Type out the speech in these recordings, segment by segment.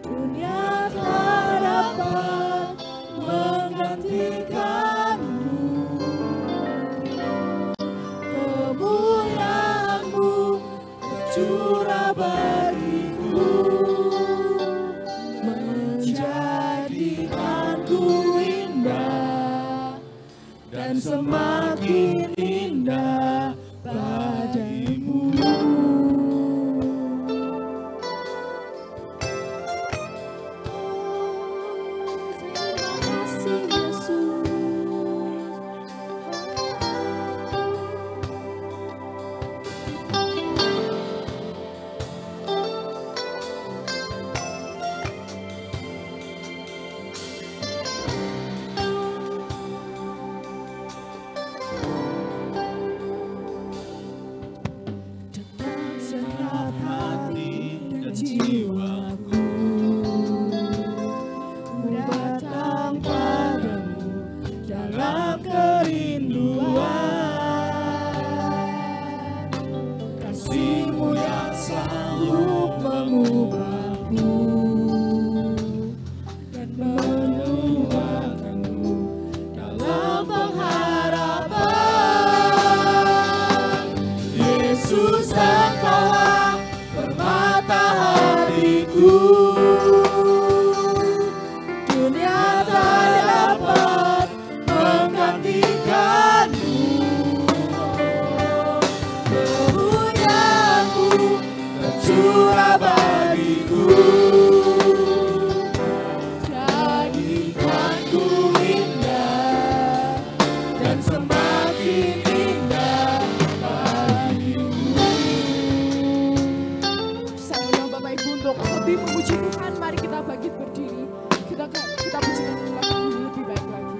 Dunia tak dapat menggantikanmu. Kemuliaan-Mu tercurah bagiku, menjadikanku indah dan semakin indah padamu. Terima kasih Yesus. Dengan segenap hati dan jiwaku, ku datang padamu dalam kerinduan. Kasih-Mu yang sanggup mengubahku dan menuangkanku dalam pengharapan. Yesus, Engkaulah permata hatiku. Dunia tak dapat menggantikanmu. Kemuliaan-Mu tercurah bagiku, jadikanku indah dan semakin indah bagimu. Saya undang Bapak Ibu untuk lebih memuji Tuhan. Mari kita bangkit berdiri. Kita pujikan Tuhan lebih baik lagi.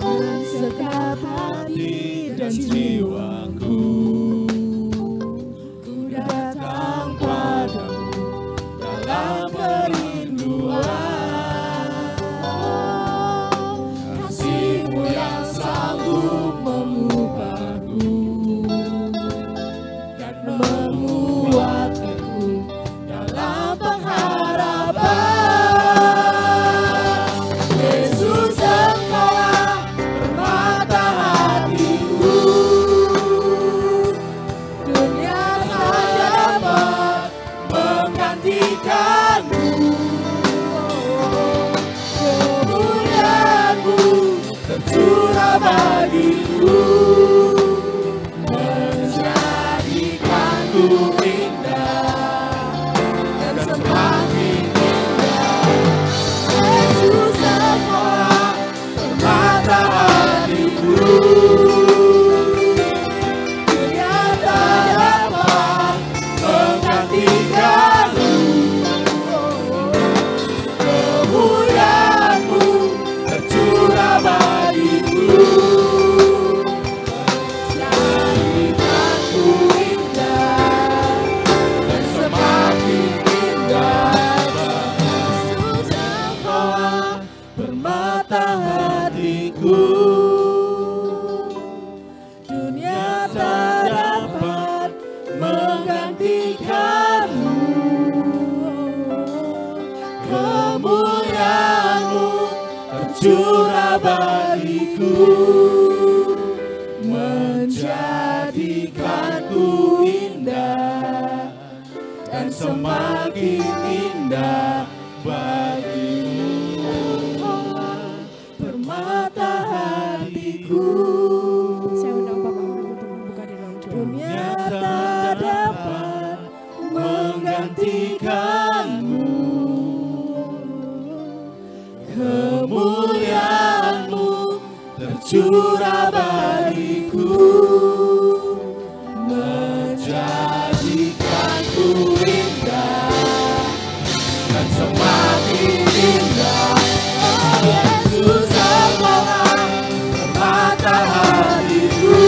Dengan segenap hati dan jiwaku, ku datang padamu dalam kerinduan. Kasih-Mu yang sanggup mengubahku dan menguatkanku dalam pengharapan. Yesus, Engkaulah permata hatiku. Dunia tak dapat menggantikanmu. Kemuliaan-Mu tercurah bagiku, menjadikanku indah dan semakin indah. Yesus, Engkaulah permata hatiku. Dunia tak dapat menggantikanmu. Kemuliaan-Mu tercurah bagiku, menjadikanku indah dan semakin indah. Yesus, Engkaulah permata hatiku. Dunia tak dapat menggantikanmu. Kemuliaan-Mu tercurah bagiku, menjadikanku indah dan semakin indah bagimu. Engkaulah permata hatiku. Saya undang Bapak untuk membuka di dalam doa. Dunia tak dapat menggantikanmu. Kemuliaan-Mu tercurah bagiku, menjadikanku indah dan semakin indah. Yesus, Engkaulah permata hatiku.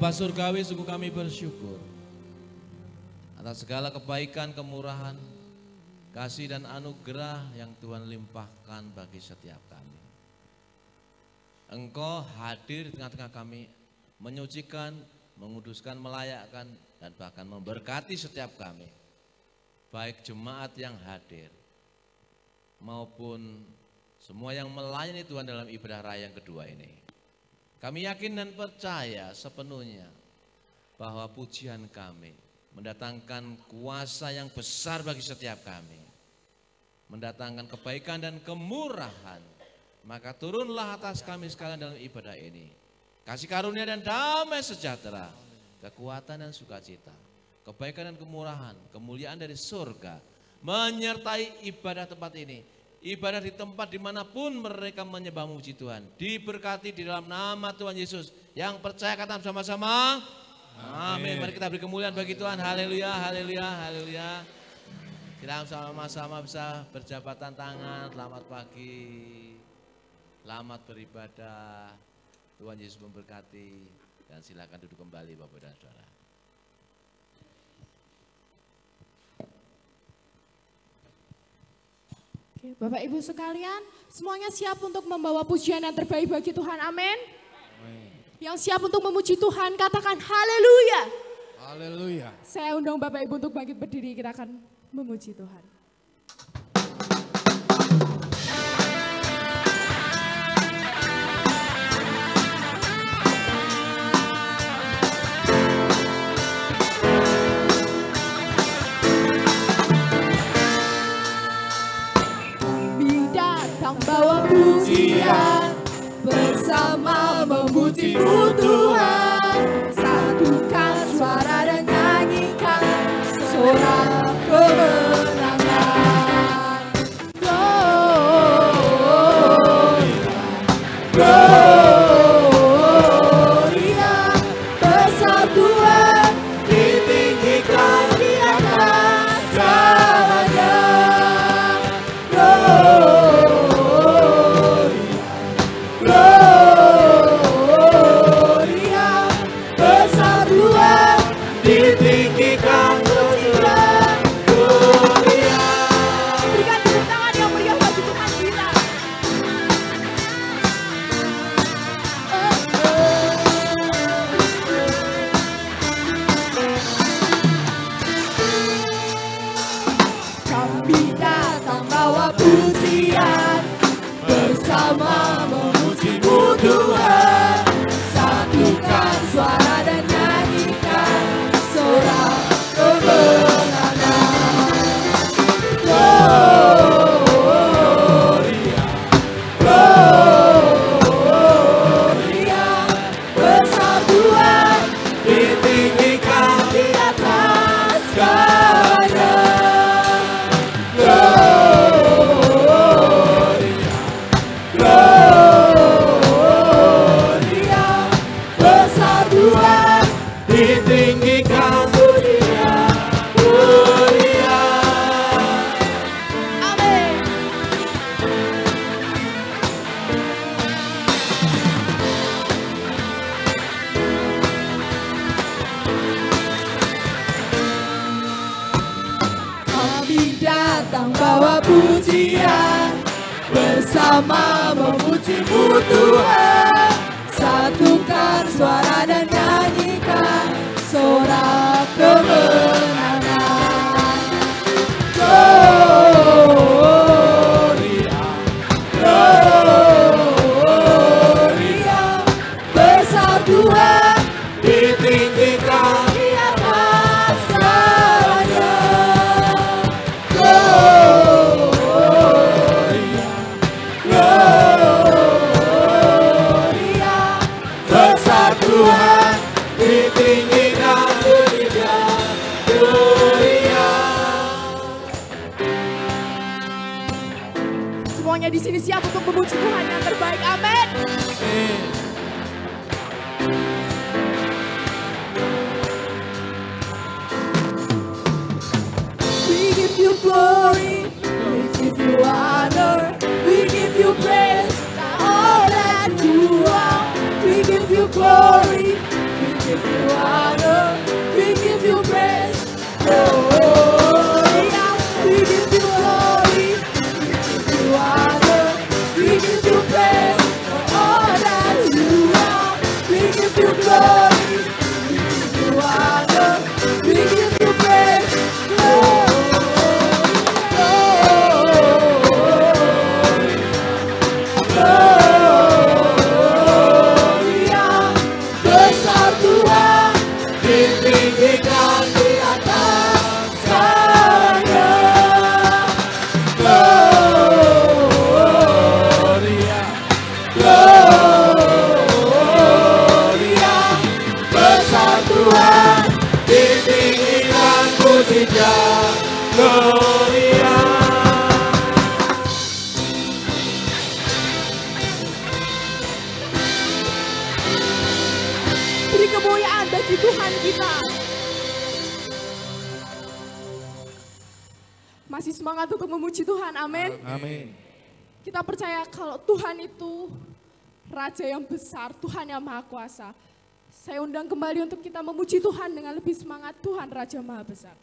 Bapa surgawi, sungguh kami bersyukur atas segala kebaikan, kemurahan, kasih dan anugerah yang Tuhan limpahkan bagi setiap kami. Engkau hadir di tengah-tengah kami, menyucikan, menguduskan, melayakkan, dan bahkan memberkati setiap kami. Baik jemaat yang hadir, maupun semua yang melayani Tuhan dalam ibadah raya yang kedua ini. Kami yakin dan percaya sepenuhnya bahwa pujian kami mendatangkan kuasa yang besar bagi setiap kami. Mendatangkan kebaikan dan kemurahan. Maka turunlah atas kami sekalian dalam ibadah ini. Kasih karunia dan damai sejahtera. Kekuatan dan sukacita. Kebaikan dan kemurahan. Kemuliaan dari surga. Menyertai ibadah tempat ini. Ibadah di tempat dimanapun mereka menyembah memuji Tuhan. Diberkati di dalam nama Tuhan Yesus. Yang percaya kata bersama-sama. Amin. Mari kita beri kemuliaan bagi Tuhan. Haleluya, haleluya, haleluya. Kita sama-sama bisa berjabatan tangan. Selamat pagi. Selamat beribadah. Tuhan Yesus memberkati. Dan silakan duduk kembali Bapak dan Saudara. Bapak Ibu sekalian, semuanya siap untuk membawa pujian yang terbaik bagi Tuhan, amin. Yang siap untuk memuji Tuhan, katakan haleluya. Haleluya. Saya undang Bapak Ibu untuk bangkit berdiri, kita akan memuji Tuhan. Bawa pujian bersama memuji-Mu Tuhan, satukan suara dan nyanyikan sorak kemenangan. Gloria, besar Tuhan, ditinggikan di atas segalanya. Ditinggikan pujian Gloria. Berikan tepuk tangan yang meriah bagi Tuhan kita. Kami datang bawa pujian bersama memuji-Mu Tuhan, satukan suara dan nyanyikan sorak kemenangan. Gloria, Gloria, besar Tuhan, Ditinggikan di atas segalanya. Gloria, besar Tuhan, ditinggikan pujian Gloria. Amin. kami datang bawa pujian bersama memuji-Mu Tuhan, satukan suara dan nyanyikan sorak kemenangan. Gloria, Gloria, besar Tuhan, Ditinggikan di atas segalanya. Gloria, besar Tuhan, ditinggikan pujian Gloria. Semuanya di sini siap untuk memuji Tuhan yang terbaik, amin. we give you glory, we give you honor, we give you praise, all that you are. We give you glory, we give you ditinggikan di atas segalanya. Gloria, Gloria, besar Tuhan, ditinggikan pujinya. Gloria. Beri kemuliaan bagi Tuhan kita. Masih semangat untuk memuji Tuhan, amin. Amin. Kita percaya kalau Tuhan itu Raja yang besar, Tuhan yang Maha Kuasa. Saya undang kembali untuk kita memuji Tuhan dengan lebih semangat. Tuhan Raja Maha Besar.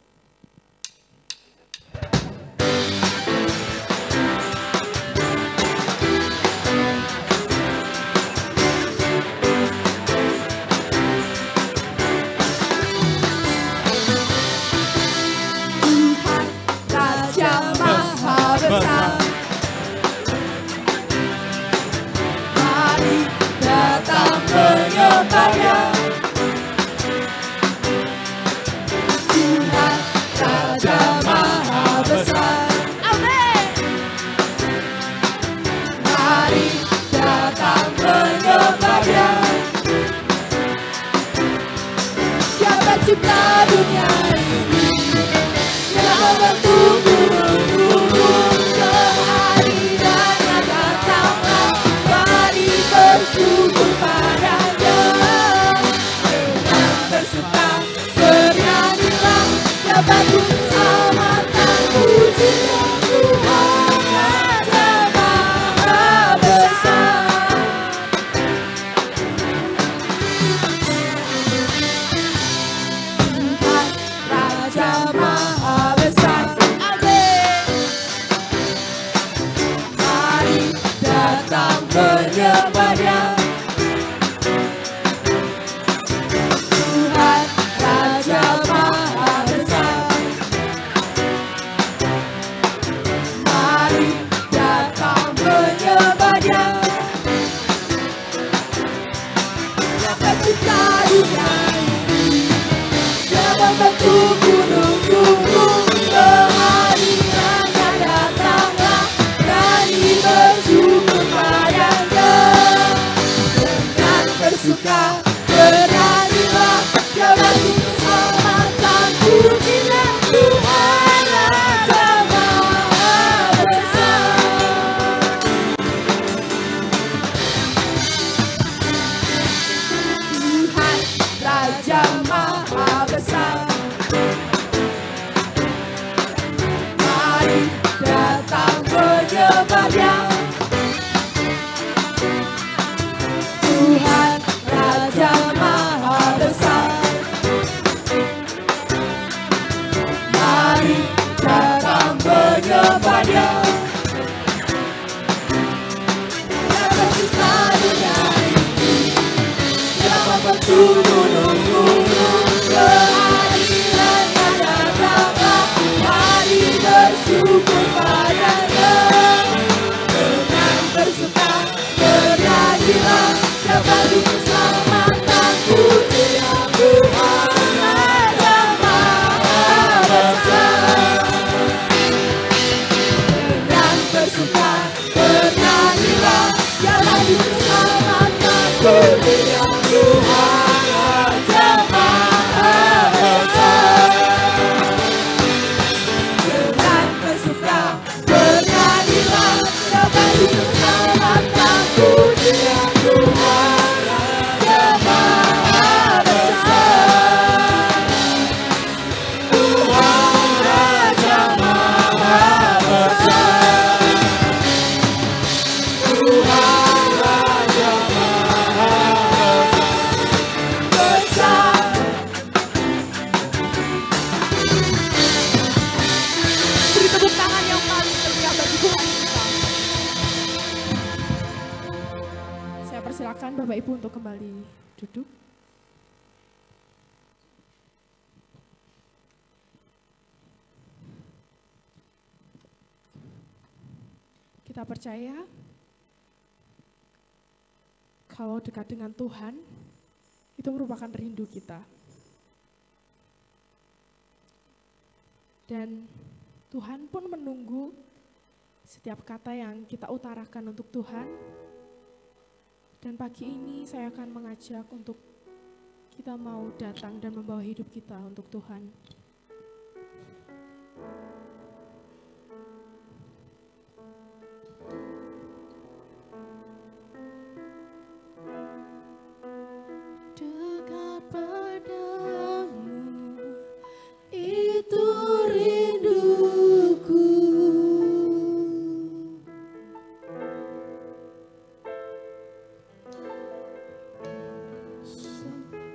Tuhan Raja Maha Besar, mari datang menyembahnya. Tuhan Raja Maha Besar, amin. Mari datang menyembahnya. Dia pencipta dunia ini, dia membentuk gunung-gunung, kehadirannya datanglah, mari bersyukur padanya. Dengan bersuka bernyanyilah, dapat bersama-sama pujinya Tuhan Raja Maha Besar. Tuhan Raja Maha Besar, amin. Mari datang menyembahnya. Tuhan Raja Maha Besar, mari datang menyembahnya. Dia pencipta dunia ini, dia membentuk gunung-gunung, kehadirannya datanglah, berani bersyukur padanya. Dengan bersuka bernyanyilah, dia bagi keselamatan pujinya Tuhan Raja Maha Besar. Tuhan Raja Maha Besar, mari datang menyembahnya. Tuhan Raja Maha Besar, mari datang menyembahnya. Dia pencipta dunia ini, dia membentuk gunung-gunung, kehadirannya datanglah, mari bersyukur padanya. Dengan bersuka bernyanyilah, dapat keselamatan pujinya Tuhan Raja Maha Besar. Dengan bersuka bernyanyilah, dapat keselamatan pujinya Tuhan Raja Maha Besar. Dengan bersuka bernyanyilah, dapat keselamatan pujinya Tuhan Raja Maha Besar. Tuhan Raja Maha Besar. Tuhan Raja Maha Besar. Beri tepuk tangan yang paling meriah bagi Tuhan kita. Saya persilakan Bapak Ibu untuk kembali duduk. Kita percaya kalau dekat dengan Tuhan itu merupakan rindu kita. Dan Tuhan pun menunggu setiap kata yang kita utarakan untuk Tuhan. Dan pagi ini saya akan mengajak untuk kita mau datang dan membawa hidup kita untuk Tuhan. Dekat padamu, itu rinduku.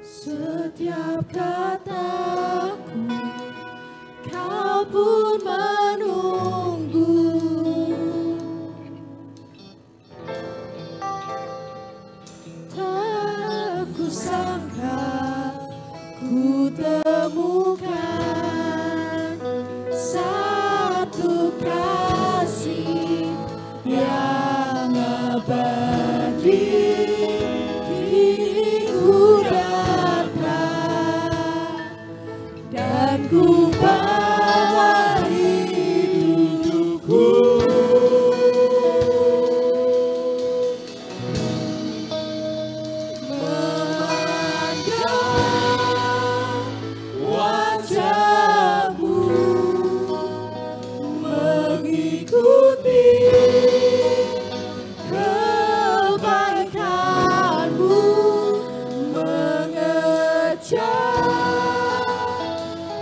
Setiap kataku, kau pun menunggu. Tak kusangka ku temukan satu kasih yang abadi. Kini ku datang dan ku bawa hidupku. Memandang wajahmu, mengikuti kebaikanmu, mengejar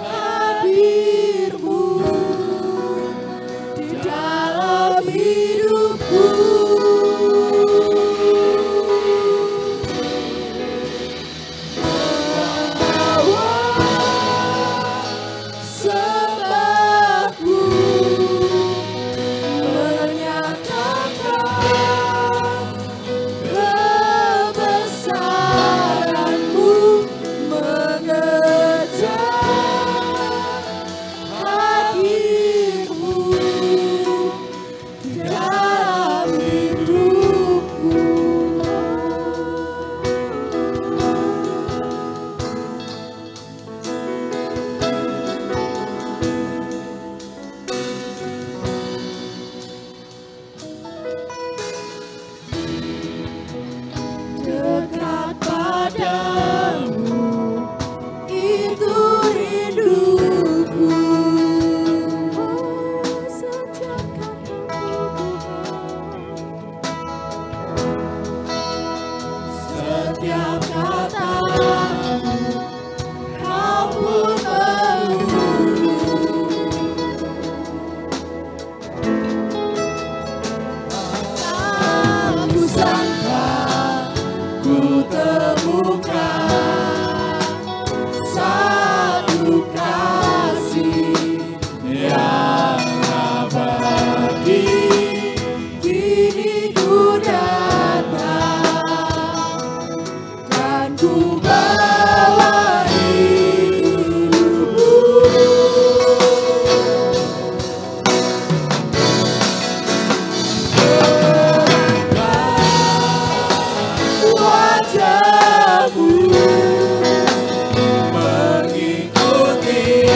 hadirmu di dalam hidupku. Sembahku menyatakan kebesaranmu, mengejar hadirmu di dalam hidupku. Dekat padamu, itu rinduku. Setiap katamu Tuhan, setiap katamu kau pun menunggu. Tak kusangka ku temukan satu kasih yang abadi. Kini ku datang dan ku bawa hidupku. Wajahmu, mengikuti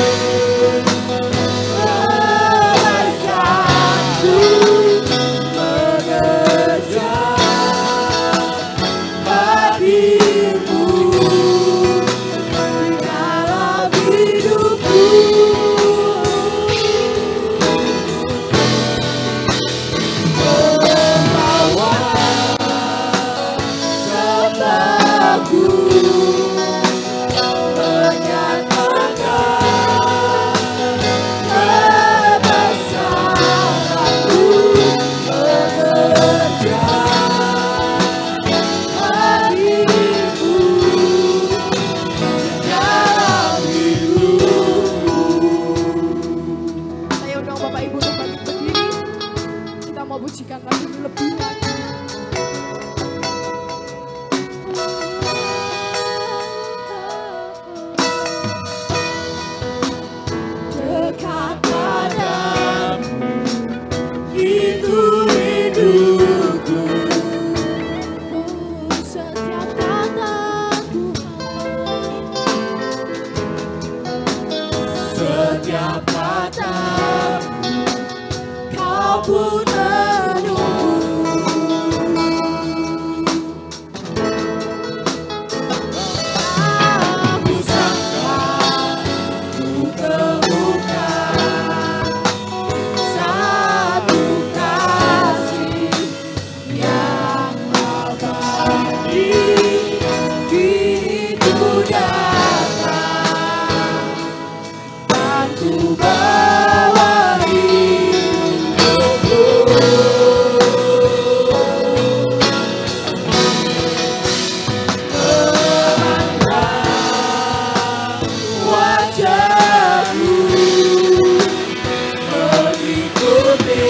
kebaikanku, mengejar hadirmu di dalam hidupku. Membawa sembahku, menyatakan kebesaranmu, mengejar hadirmu di dalam hidupku. Saya undang Bapak Ibu untuk bangkit berdiri. Kita mau pujikan lagu lebih lagi. Dekat padamu, itu rinduku. Setiap kata Tuhan, setiap kata Kau pun menunggu. Aku sangka ku temukan satu kasih yang abadi, kini ku datang dan ku bawa hidupku. Memandang wajahmu, mengikuti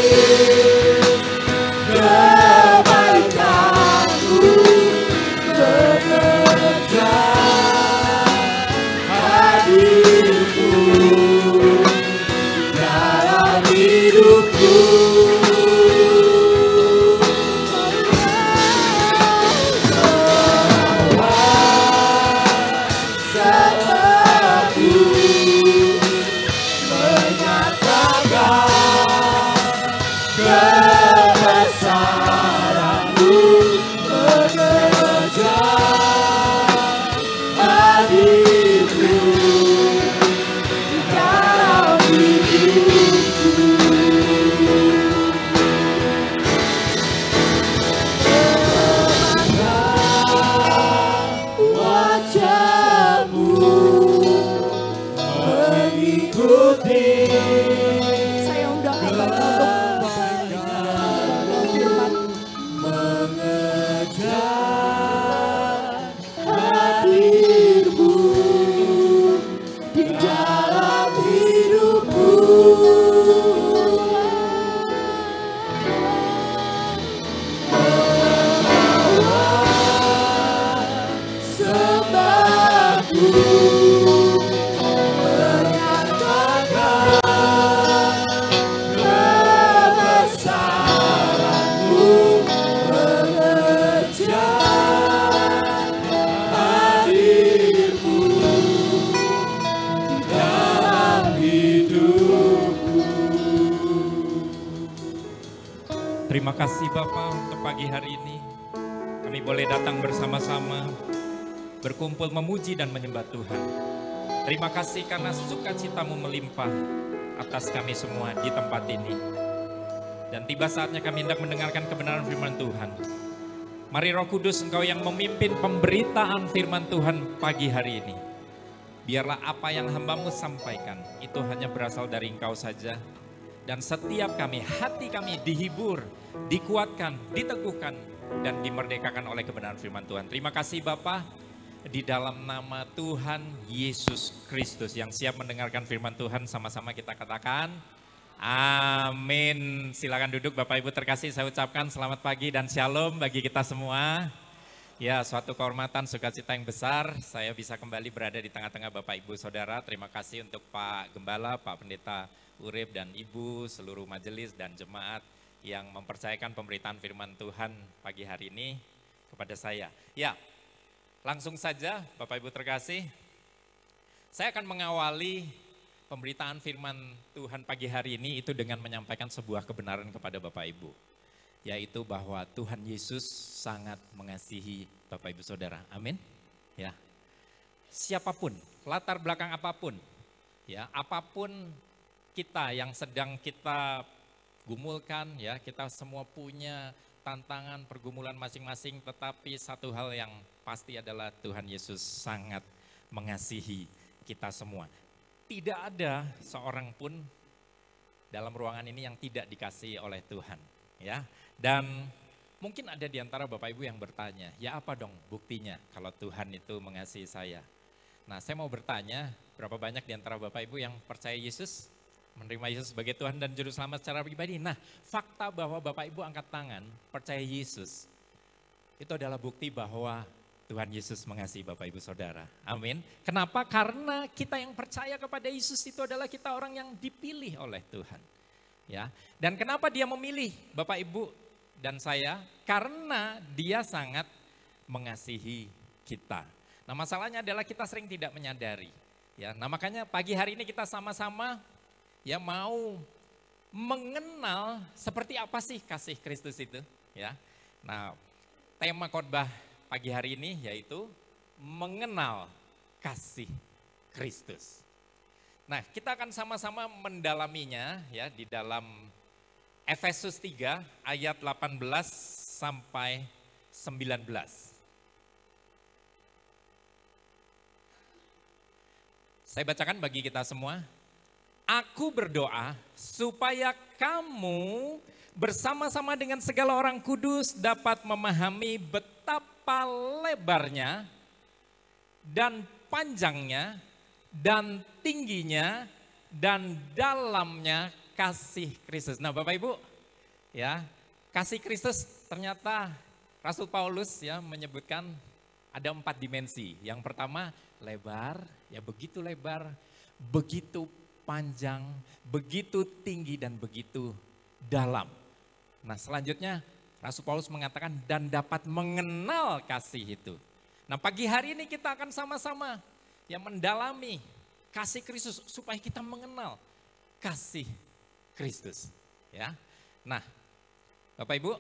kebaikanmu, mengejar hadirmu dalam hidupku. Sebabku menyatakan kebesaranmu, mengejar hadirmu dalam hidupku. Memandang wajahmu, mengikuti. Saya undang hamba untuk firman, mengejar hadirmu di dalam hidupku. Sebabku menyatakan kebesaranmu, mengejar hadirmu dalam hidupku. Terima kasih Bapak untuk pagi hari ini. Kami boleh datang bersama-sama, berkumpul memuji dan menyembah Tuhan. Terima kasih karena sukacitamu melimpah atas kami semua di tempat ini. Dan tiba saatnya kami hendak mendengarkan kebenaran firman Tuhan. Mari Roh Kudus, Engkau yang memimpin pemberitaan firman Tuhan pagi hari ini. Biarlah apa yang hamba-Mu sampaikan itu hanya berasal dari Engkau saja. Dan setiap kami, hati kami dihibur, dikuatkan, diteguhkan, dan dimerdekakan oleh kebenaran firman Tuhan. Terima kasih Bapa, di dalam nama Tuhan Yesus Kristus yang siap mendengarkan firman Tuhan, sama-sama kita katakan amin. Silakan duduk Bapak Ibu terkasih, saya ucapkan selamat pagi dan shalom bagi kita semua. Ya, suatu kehormatan, sukacita yang besar saya bisa kembali berada di tengah-tengah Bapak Ibu Saudara. Terima kasih untuk Pak Gembala, Pak Pendeta Urip dan Ibu, seluruh majelis dan jemaat yang mempercayakan pemberitaan firman Tuhan pagi hari ini kepada saya. Ya, langsung saja Bapak Ibu terkasih, saya akan mengawali pemberitaan firman Tuhan pagi hari ini itu dengan menyampaikan sebuah kebenaran kepada Bapak Ibu. Yaitu bahwa Tuhan Yesus sangat mengasihi Bapak Ibu Saudara. Amin. Ya. Siapapun, latar belakang apapun, ya, apapun kita yang sedang kita gumulkan, ya, kita semua punya tantangan, pergumulan masing-masing, tetapi satu hal yang pasti adalah Tuhan Yesus sangat mengasihi kita semua. Tidak ada seorang pun dalam ruangan ini yang tidak dikasihi oleh Tuhan, ya. Dan mungkin ada di antara Bapak Ibu yang bertanya, ya apa dong buktinya kalau Tuhan itu mengasihi saya? Nah, saya mau bertanya, berapa banyak di antara Bapak Ibu yang percaya Yesus, menerima Yesus sebagai Tuhan dan Juru Selamat secara pribadi? Nah, fakta bahwa Bapak Ibu angkat tangan, percaya Yesus, itu adalah bukti bahwa Tuhan Yesus mengasihi Bapak Ibu Saudara. Amin. Kenapa? Karena kita yang percaya kepada Yesus itu adalah kita orang yang dipilih oleh Tuhan. Ya. Dan kenapa dia memilih Bapak Ibu dan saya? Karena dia sangat mengasihi kita. Nah, masalahnya adalah kita sering tidak menyadari. Ya, nah makanya pagi hari ini kita sama-sama ya mau mengenal seperti apa sih kasih Kristus itu, ya. Nah, tema khotbah pagi hari ini yaitu mengenal kasih Kristus. Nah, kita akan sama-sama mendalaminya ya di dalam Efesus 3 ayat 18 sampai 19. Saya bacakan bagi kita semua. Aku berdoa supaya kamu bersama-sama dengan segala orang kudus dapat memahami betapa lebarnya dan panjangnya dan tingginya dan dalamnya kasih Kristus. Nah, Bapak Ibu, ya, kasih Kristus ternyata Rasul Paulus ya menyebutkan ada 4 dimensi. Yang pertama lebar, ya begitu lebar, begitu panjang, begitu tinggi dan begitu dalam. Nah, selanjutnya Rasul Paulus mengatakan dan dapat mengenal kasih itu. Nah, pagi hari ini kita akan sama-sama yang mendalami kasih Kristus supaya kita mengenal kasih Kristus, ya. Nah, Bapak Ibu,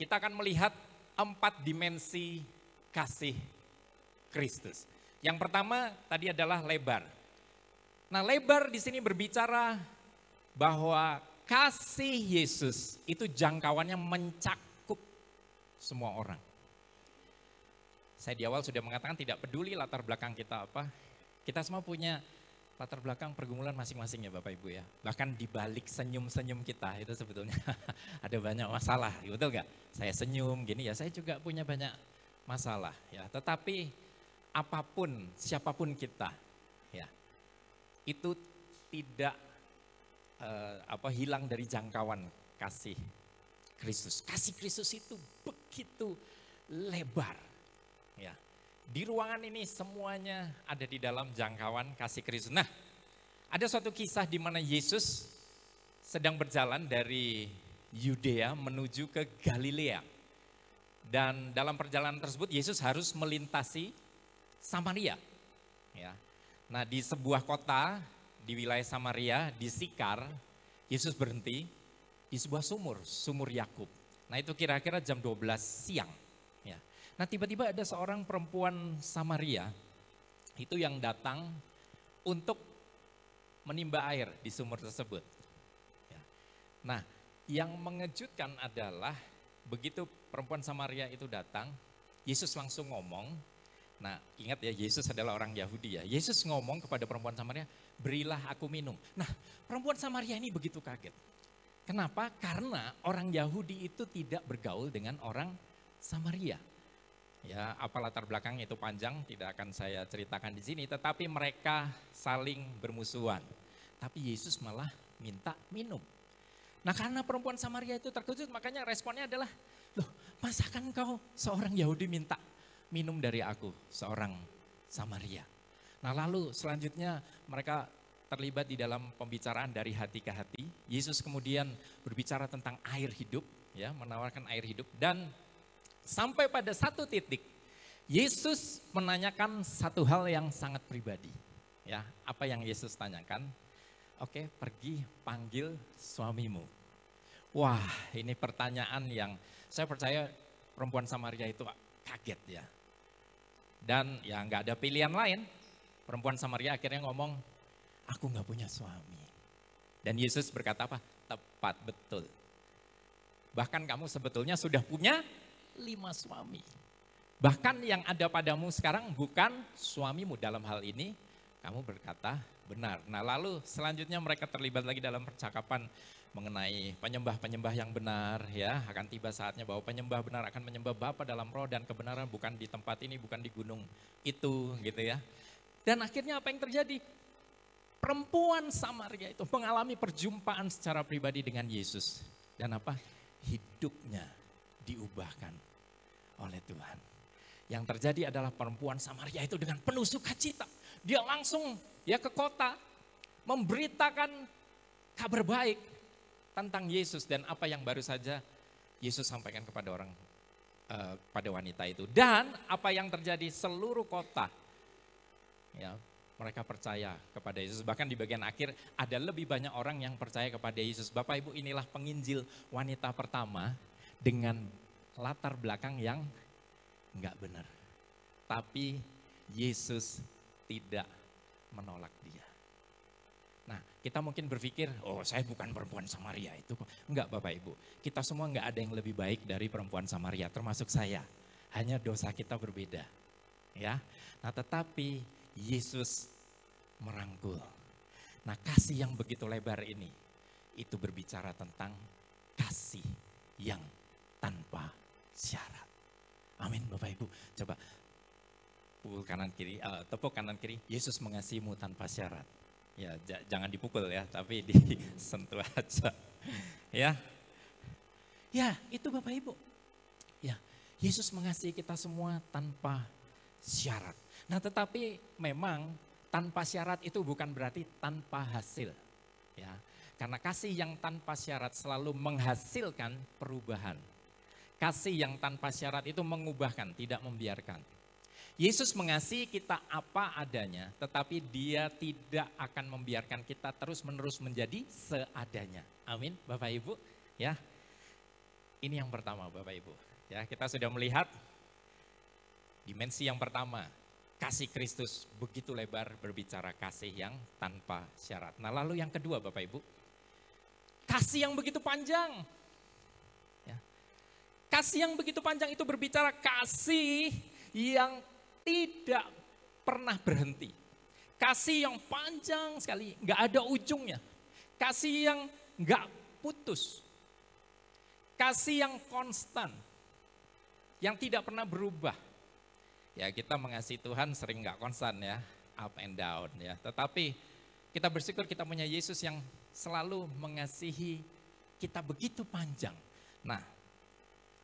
kita akan melihat 4 dimensi kasih Kristus. Yang pertama tadi adalah lebar. Nah, lebar di sini berbicara bahwa kasih Yesus itu jangkauannya mencakup semua orang. Saya di awal sudah mengatakan tidak peduli latar belakang kita apa. Kita semua punya latar belakang pergumulan masing-masing ya Bapak Ibu ya. Bahkan di balik senyum-senyum kita itu sebetulnya ada banyak masalah, betul gak? Saya senyum gini ya, saya juga punya banyak masalah ya. Tetapi apapun, siapapun kita ya, itu tidak hilang dari jangkauan kasih Kristus. Kasih Kristus itu begitu lebar. Ya, di ruangan ini semuanya ada di dalam jangkauan kasih Kristus. Nah, ada suatu kisah di mana Yesus sedang berjalan dari Yudea menuju ke Galilea. Dan dalam perjalanan tersebut Yesus harus melintasi Samaria. Ya. Nah, di sebuah kota di wilayah Samaria, di Sikar, Yesus berhenti di sebuah sumur Yakub. Nah, itu kira-kira jam 12 siang. Ya. Nah, tiba-tiba ada seorang perempuan Samaria itu yang datang untuk menimba air di sumur tersebut. Ya. Nah, yang mengejutkan adalah begitu perempuan Samaria itu datang, Yesus langsung ngomong. Nah, ingat ya, Yesus adalah orang Yahudi ya. Yesus ngomong kepada perempuan Samaria, berilah aku minum. Nah, perempuan Samaria ini begitu kaget. Kenapa? Karena orang Yahudi itu tidak bergaul dengan orang Samaria. Ya, apa latar belakangnya itu panjang, tidak akan saya ceritakan di sini. Tetapi mereka saling bermusuhan. Tapi Yesus malah minta minum. Nah, karena perempuan Samaria itu terkejut, makanya responnya adalah, loh, masakan kau seorang Yahudi minta minum dari aku, seorang Samaria. Nah, lalu selanjutnya mereka terlibat di dalam pembicaraan dari hati ke hati. Yesus kemudian berbicara tentang air hidup, ya, menawarkan air hidup. Dan sampai pada satu titik, Yesus menanyakan satu hal yang sangat pribadi. Ya, apa yang Yesus tanyakan? Oke, pergi panggil suamimu. Wah, ini pertanyaan yang saya percaya perempuan Samaria itu kaget ya. Dan ya nggak ada pilihan lain. Perempuan Samaria akhirnya ngomong, aku nggak punya suami. Dan Yesus berkata apa? Tepat, betul. Bahkan kamu sebetulnya sudah punya 5 suami. Bahkan yang ada padamu sekarang bukan suamimu. Dalam hal ini kamu berkata benar. Nah, lalu selanjutnya mereka terlibat lagi dalam percakapan mengenai penyembah-penyembah yang benar, ya. Akan tiba saatnya bahwa penyembah benar akan menyembah Bapa dalam roh dan kebenaran, bukan di tempat ini, bukan di gunung itu, gitu ya. Dan akhirnya apa yang terjadi? Perempuan Samaria itu mengalami perjumpaan secara pribadi dengan Yesus. Dan apa? Hidupnya diubahkan oleh Tuhan. Yang terjadi adalah perempuan Samaria itu dengan penuh sukacita. Dia langsung ya ke kota memberitakan kabar baik tentang Yesus dan apa yang baru saja Yesus sampaikan kepada pada wanita itu. Dan apa yang terjadi, seluruh kota ya mereka percaya kepada Yesus. Bahkan di bagian akhir ada lebih banyak orang yang percaya kepada Yesus. Bapak Ibu, inilah penginjil wanita pertama dengan latar belakang yang enggak benar. Tapi Yesus tidak menolak dia. Nah, kita mungkin berpikir, oh saya bukan perempuan Samaria itu kok. Enggak Bapak Ibu, kita semua enggak ada yang lebih baik dari perempuan Samaria, termasuk saya. Hanya dosa kita berbeda. Ya. Nah, tetapi Yesus merangkul. Nah, kasih yang begitu lebar ini, itu berbicara tentang kasih yang tanpa syarat. Amin Bapak Ibu. Coba pukul kanan kiri, tepuk kanan kiri. Yesus mengasihimu tanpa syarat. Ya, jangan dipukul ya, tapi disentuh aja. Ya. Ya, itu Bapak Ibu. Ya, Yesus mengasihi kita semua tanpa syarat. Nah, tetapi memang tanpa syarat itu bukan berarti tanpa hasil. Ya, karena kasih yang tanpa syarat selalu menghasilkan perubahan. Kasih yang tanpa syarat itu mengubahkan, tidak membiarkan. Yesus mengasihi kita apa adanya, tetapi dia tidak akan membiarkan kita terus-menerus menjadi seadanya. Amin, Bapak Ibu. Ya, ini yang pertama Bapak Ibu. Ya, kita sudah melihat dimensi yang pertama, kasih Kristus begitu lebar berbicara kasih yang tanpa syarat. Nah, lalu yang kedua Bapak Ibu, kasih yang begitu panjang. Ya. Kasih yang begitu panjang itu berbicara kasih yang tidak pernah berhenti. Kasih yang panjang sekali, nggak ada ujungnya. Kasih yang nggak putus. Kasih yang konstan, yang tidak pernah berubah. Ya, kita mengasihi Tuhan sering nggak konstan ya, up and down ya. Tetapi kita bersyukur kita punya Yesus yang selalu mengasihi kita begitu panjang. Nah,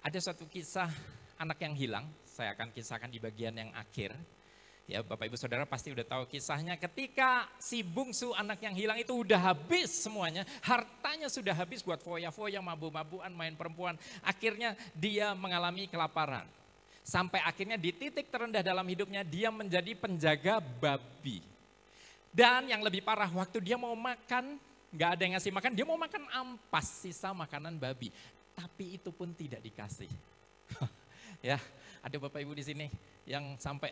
ada suatu kisah anak yang hilang, saya akan kisahkan di bagian yang akhir. Ya, Bapak Ibu Saudara pasti udah tahu kisahnya ketika si bungsu anak yang hilang itu udah habis semuanya. Hartanya sudah habis buat foya-foya, mabu-mabuan, main perempuan. Akhirnya dia mengalami kelaparan. Sampai akhirnya di titik terendah dalam hidupnya dia menjadi penjaga babi. Dan yang lebih parah waktu dia mau makan, gak ada yang ngasih makan, dia mau makan ampas sisa makanan babi. Tapi itu pun tidak dikasih. Ya, ada Bapak Ibu di sini yang sampai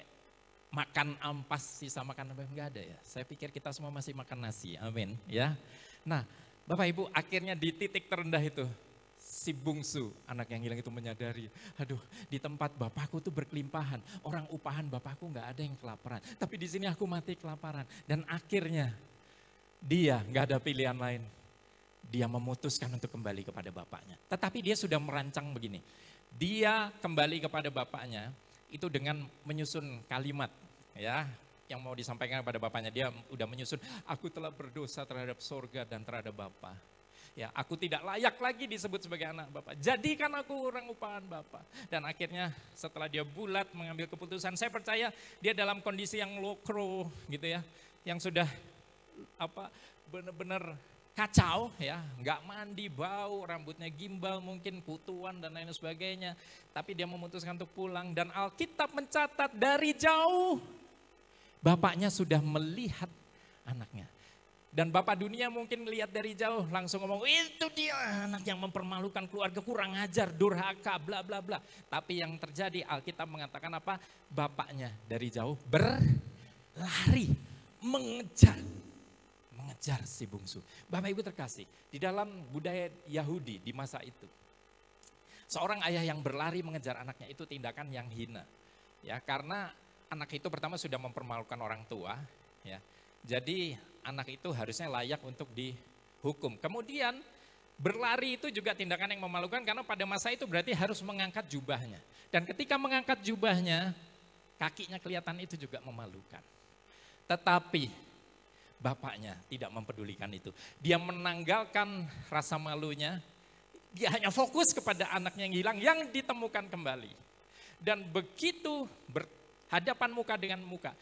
makan ampas sisa makanan babi, gak ada ya. Saya pikir kita semua masih makan nasi, amin ya. Nah Bapak Ibu akhirnya di titik terendah itu, si bungsu anak yang hilang itu menyadari, aduh di tempat bapakku tuh berkelimpahan, orang upahan bapakku nggak ada yang kelaparan, tapi di sini aku mati kelaparan. Dan akhirnya dia nggak ada pilihan lain, dia memutuskan untuk kembali kepada bapaknya. Tetapi dia sudah merancang begini, dia kembali kepada bapaknya itu dengan menyusun kalimat ya yang mau disampaikan kepada bapaknya. Dia udah menyusun, aku telah berdosa terhadap sorga dan terhadap Bapa. Ya, aku tidak layak lagi disebut sebagai anak Bapak. Jadikan aku orang upahan Bapak. Dan akhirnya setelah dia bulat mengambil keputusan, saya percaya dia dalam kondisi yang lokro gitu ya, yang sudah benar-benar kacau ya, nggak mandi, bau, rambutnya gimbal, mungkin kutuan dan lain sebagainya. Tapi dia memutuskan untuk pulang dan Alkitab mencatat dari jauh bapaknya sudah melihat anaknya. Dan bapak dunia mungkin lihat dari jauh langsung ngomong, itu dia anak yang mempermalukan keluarga, kurang ajar, durhaka, bla bla bla. Tapi yang terjadi Alkitab mengatakan apa? Bapaknya dari jauh berlari mengejar si bungsu. Bapak Ibu terkasih, di dalam budaya Yahudi di masa itu, seorang ayah yang berlari mengejar anaknya itu tindakan yang hina. Ya, karena anak itu pertama sudah mempermalukan orang tua, ya. Jadi anak itu harusnya layak untuk dihukum. Kemudian berlari itu juga tindakan yang memalukan karena pada masa itu berarti harus mengangkat jubahnya. Dan ketika mengangkat jubahnya, kakinya kelihatan itu juga memalukan. Tetapi bapaknya tidak mempedulikan itu. Dia menanggalkan rasa malunya, dia hanya fokus kepada anaknya yang hilang yang ditemukan kembali. Dan begitu berhadapan muka dengan muka,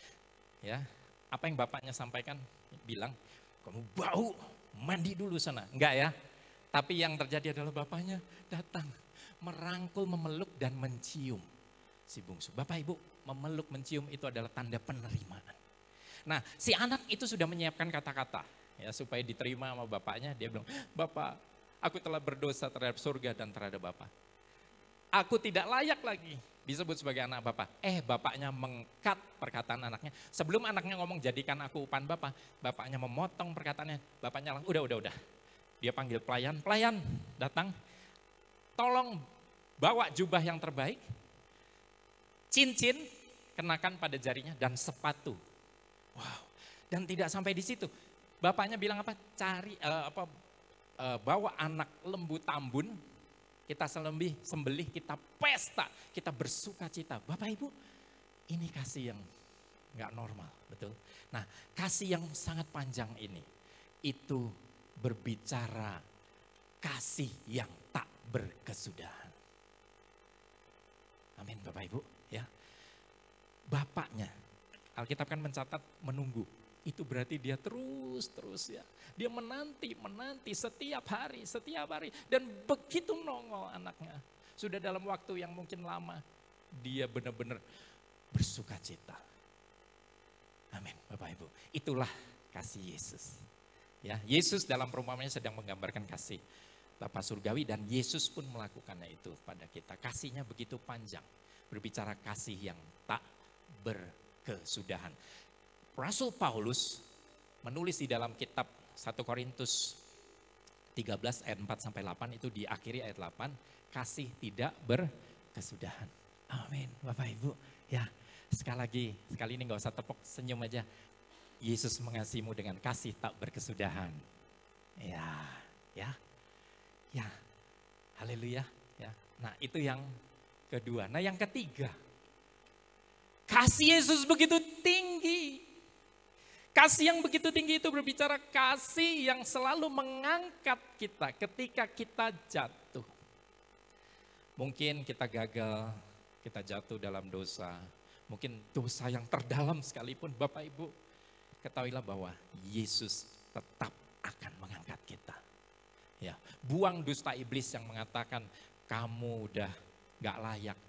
ya. Apa yang bapaknya sampaikan? Bilang, kamu bau, mandi dulu sana. Enggak ya. Tapi yang terjadi adalah bapaknya datang, merangkul, memeluk dan mencium si bungsu. Bapak Ibu, memeluk, mencium itu adalah tanda penerimaan. Nah, si anak itu sudah menyiapkan kata-kata ya supaya diterima sama bapaknya. Dia bilang, "Bapak, aku telah berdosa terhadap surga dan terhadap Bapak. Aku tidak layak lagi disebut sebagai anak Bapak." Bapaknya mengkat perkataan anaknya. Sebelum anaknya ngomong, "Jadikan aku upah Bapak," bapaknya memotong perkataannya. Bapaknya langsung, udah. Dia panggil pelayan datang. "Tolong bawa jubah yang terbaik, cincin kenakan pada jarinya, dan sepatu." Wow. Dan tidak sampai di situ. Bapaknya bilang apa? Bawa anak lembu tambun, kita sembelih, kita pesta, kita bersuka cita. Bapak Ibu, ini kasih yang nggak normal, betul? Nah, kasih yang sangat panjang ini, itu berbicara kasih yang tak berkesudahan. Amin Bapak Ibu, ya. Bapaknya, Alkitab kan mencatat menunggu. Itu berarti dia terus ya. Dia menanti setiap hari. Dan begitu nongol anaknya. Sudah dalam waktu yang mungkin lama, dia benar-benar bersuka cita. Amin Bapak Ibu. Itulah kasih Yesus. Ya, Yesus dalam perumpamannya sedang menggambarkan kasih Bapa surgawi, dan Yesus pun melakukannya itu pada kita. Kasihnya begitu panjang. Berbicara kasih yang tak berkesudahan. Rasul Paulus menulis di dalam kitab 1 Korintus 13 ayat 4-8, itu diakhiri ayat 8, kasih tidak berkesudahan. Amin Bapak Ibu. Ya, sekali ini gak usah tepuk, senyum aja. Yesus mengasihimu dengan kasih tak berkesudahan. Ya. Haleluya. Ya. Nah, itu yang kedua. Nah, yang ketiga, kasih Yesus begitu tinggi. Kasih yang begitu tinggi itu berbicara kasih yang selalu mengangkat kita ketika kita jatuh. Mungkin kita gagal, kita jatuh dalam dosa. Mungkin dosa yang terdalam sekalipun, Bapak Ibu, ketahuilah bahwa Yesus tetap akan mengangkat kita. Ya, buang dusta iblis yang mengatakan kamu udah gak layak,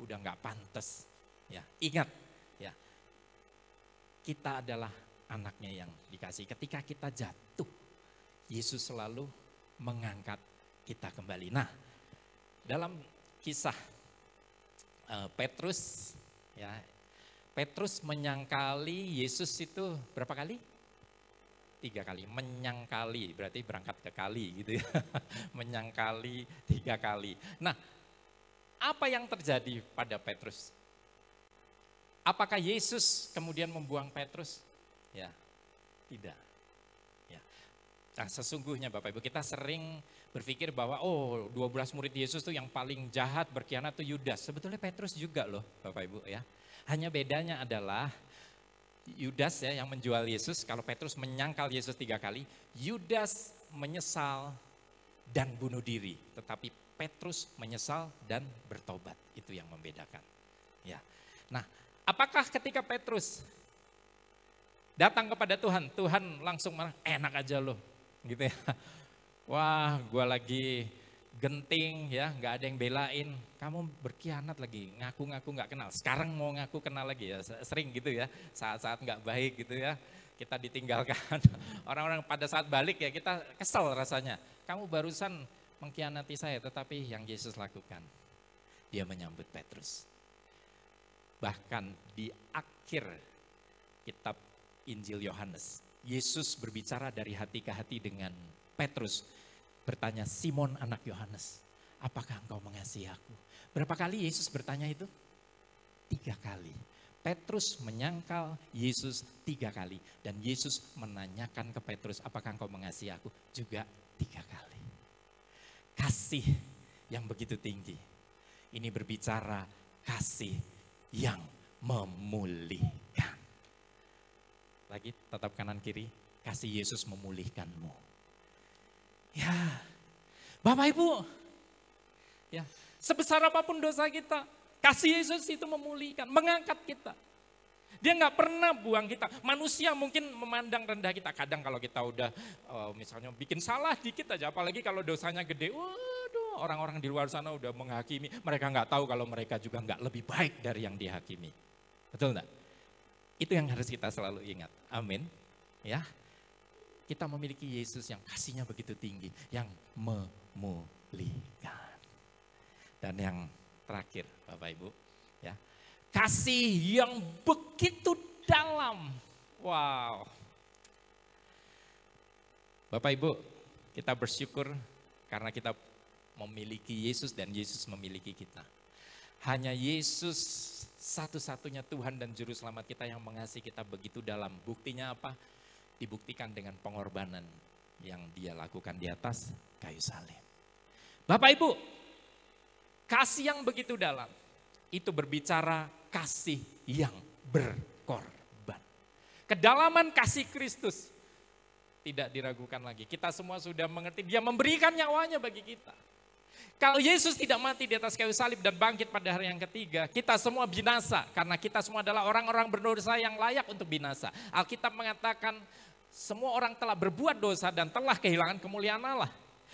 udah gak pantas. Ya, ingat, ya, kita adalah anaknya yang dikasih. Ketika kita jatuh, Yesus selalu mengangkat kita kembali. Nah, dalam kisah Petrus, ya, Petrus menyangkali Yesus itu berapa kali? 3 kali. Menyangkali, berarti berangkat ke kali gitu ya. Menyangkali 3 kali. Nah, apa yang terjadi pada Petrus? Apakah Yesus kemudian membuang Petrus? Ya, tidak. Ya. Nah, sesungguhnya Bapak Ibu, kita sering berpikir bahwa 12 murid Yesus tuh yang paling jahat, berkhianat tuh Yudas. Sebetulnya Petrus juga loh Bapak Ibu ya. Hanya bedanya adalah Yudas ya yang menjual Yesus, kalau Petrus menyangkal Yesus 3 kali, Yudas menyesal dan bunuh diri. Tetapi Petrus menyesal dan bertobat, itu yang membedakan. Ya. Nah, apakah ketika Petrus datang kepada Tuhan, Tuhan langsung marah, enak aja loh, gitu ya. Wah, gue lagi genting ya, nggak ada yang belain, kamu berkhianat lagi, ngaku-ngaku nggak kenal. Sekarang mau ngaku kenal lagi ya, sering gitu ya, saat-saat nggak baik gitu ya, kita ditinggalkan. Orang-orang pada saat balik ya kita kesel rasanya. Kamu barusan mengkhianati saya, tetapi yang Yesus lakukan, dia menyambut Petrus. Bahkan di akhir kitab Injil Yohanes, Yesus berbicara dari hati ke hati dengan Petrus. Bertanya, Simon anak Yohanes, apakah engkau mengasihi aku? Berapa kali Yesus bertanya itu? 3 kali. Petrus menyangkal Yesus 3 kali. Dan Yesus menanyakan ke Petrus, apakah engkau mengasihi aku? Juga 3 kali. Kasih yang begitu tinggi. Ini berbicara kasih yang memulihkan. Lagi tatap kanan kiri, kasih Yesus memulihkanmu. Ya, Bapak Ibu, ya, sebesar apapun dosa kita, kasih Yesus itu memulihkan, mengangkat kita. Dia nggak pernah buang kita. Manusia mungkin memandang rendah kita. Kadang kalau kita udah misalnya bikin salah dikit aja, apalagi kalau dosanya gede, waduh, orang-orang di luar sana udah menghakimi. Mereka nggak tahu kalau mereka juga nggak lebih baik dari yang dihakimi. Betul nggak? Itu yang harus kita selalu ingat. Amin. Ya. Kita memiliki Yesus yang kasihnya begitu tinggi, yang memulihkan. Dan yang terakhir, Bapak Ibu, ya. Kasih yang begitu dalam. Wow. Bapak Ibu, kita bersyukur karena kita memiliki Yesus dan Yesus memiliki kita. Hanya Yesus satu-satunya Tuhan dan Juru Selamat kita yang mengasihi kita begitu dalam. Buktinya apa? Dibuktikan dengan pengorbanan yang dia lakukan di atas kayu salib. Bapak Ibu, kasih yang begitu dalam itu berbicara kasih yang berkorban. Kedalaman kasih Kristus tidak diragukan lagi. Kita semua sudah mengerti dia memberikan nyawanya bagi kita. Kalau Yesus tidak mati di atas kayu salib dan bangkit pada hari yang ketiga, kita semua binasa karena kita semua adalah orang-orang berdosa yang layak untuk binasa. Alkitab mengatakan semua orang telah berbuat dosa dan telah kehilangan kemuliaan Allah.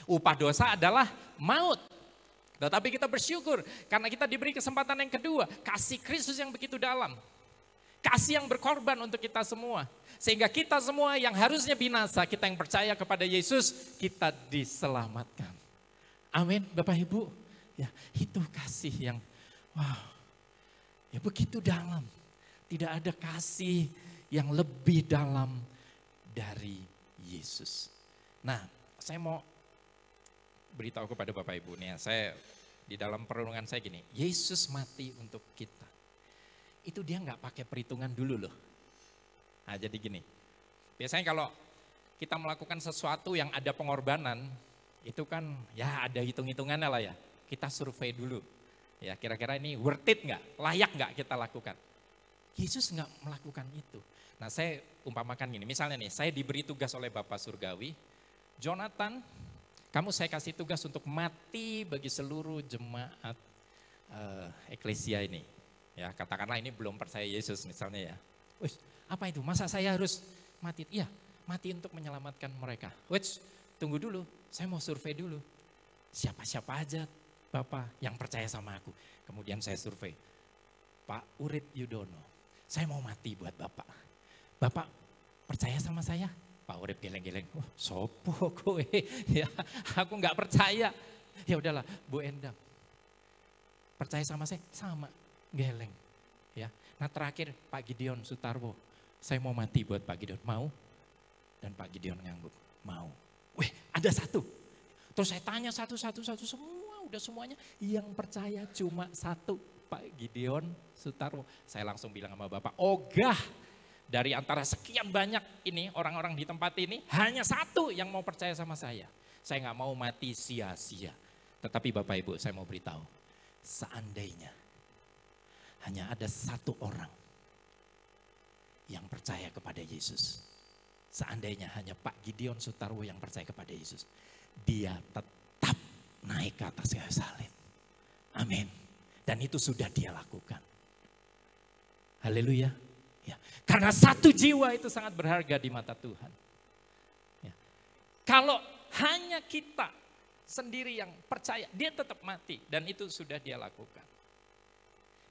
Upah dosa adalah maut. Tetapi kita bersyukur karena kita diberi kesempatan yang kedua. Kasih Kristus yang begitu dalam. Kasih yang berkorban untuk kita semua. Sehingga kita semua yang harusnya binasa, kita yang percaya kepada Yesus, kita diselamatkan. Amin Bapak Ibu. Ya, itu kasih yang wow. Ya begitu dalam. Tidak ada kasih yang lebih dalam dari Yesus. Nah, saya mau beritahu kepada Bapak Ibu nih, saya di dalam perenungan saya gini, Yesus mati untuk kita. Itu dia nggak pakai perhitungan dulu loh. Nah, jadi gini, biasanya kalau kita melakukan sesuatu yang ada pengorbanan, itu kan ya ada hitung-hitungannya lah ya. Kita survei dulu, ya kira-kira ini worth it nggak, layak nggak kita lakukan. Yesus nggak melakukan itu. Nah saya umpamakan gini, misalnya nih saya diberi tugas oleh Bapak Surgawi, Jonathan, kamu saya kasih tugas untuk mati bagi seluruh jemaat eklesia ini. Ya katakanlah ini belum percaya Yesus misalnya ya. Wih, apa itu? Masa saya harus mati? Iya, mati untuk menyelamatkan mereka. Wih, tunggu dulu, saya mau survei dulu. Siapa-siapa aja Bapak yang percaya sama aku. Kemudian saya survei, Pak Urip Yudono, saya mau mati buat Bapak. Bapak percaya sama saya? Pak Urip geleng-geleng, oh, sopo kowe, ya aku nggak percaya. Ya udahlah, Bu Endang, percaya sama saya? Sama, geleng. Ya, nah terakhir Pak Gideon Sutarwo, saya mau mati buat Pak Gideon, mau? Dan Pak Gideon ngangguk, mau. Wih, ada satu. Terus saya tanya satu-satu semua, udah semuanya. Yang percaya cuma satu, Pak Gideon Sutarwo. Saya langsung bilang sama Bapak, ogah. Dari antara sekian banyak ini orang-orang di tempat ini, hanya satu yang mau percaya sama saya. Saya nggak mau mati sia-sia. Tetapi Bapak Ibu saya mau beritahu, seandainya hanya ada satu orang yang percaya kepada Yesus. Seandainya hanya Pak Gideon Sutarwo yang percaya kepada Yesus. Dia tetap naik ke atas kayu salib. Amin. Dan itu sudah dia lakukan. Haleluya. Ya, karena satu jiwa itu sangat berharga di mata Tuhan. Ya. Kalau hanya kita sendiri yang percaya, dia tetap mati dan itu sudah dia lakukan.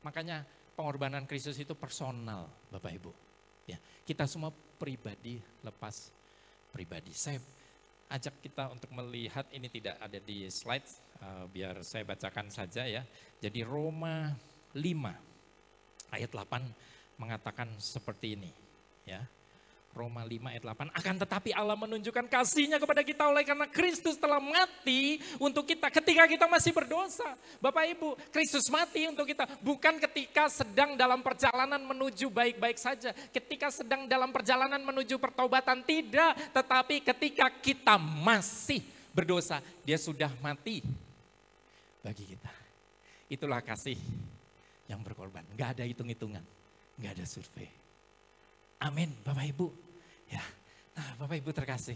Makanya pengorbanan Kristus itu personal, Bapak Ibu. Ya, kita semua pribadi lepas pribadi. Saya ajak kita untuk melihat, ini tidak ada di slide, biar saya bacakan saja ya. Jadi Roma 5 ayat 8 mengatakan seperti ini ya. Roma 5 ayat 8, akan tetapi Allah menunjukkan kasih-Nya kepada kita oleh karena Kristus telah mati untuk kita ketika kita masih berdosa. Bapak Ibu, Kristus mati untuk kita bukan ketika sedang dalam perjalanan menuju baik-baik saja, ketika sedang dalam perjalanan menuju pertobatan, tidak, tetapi ketika kita masih berdosa, dia sudah mati bagi kita. Itulah kasih yang berkorban, enggak ada hitung-hitungan. Nggak ada survei. Amin Bapak Ibu. Ya, nah Bapak Ibu terkasih.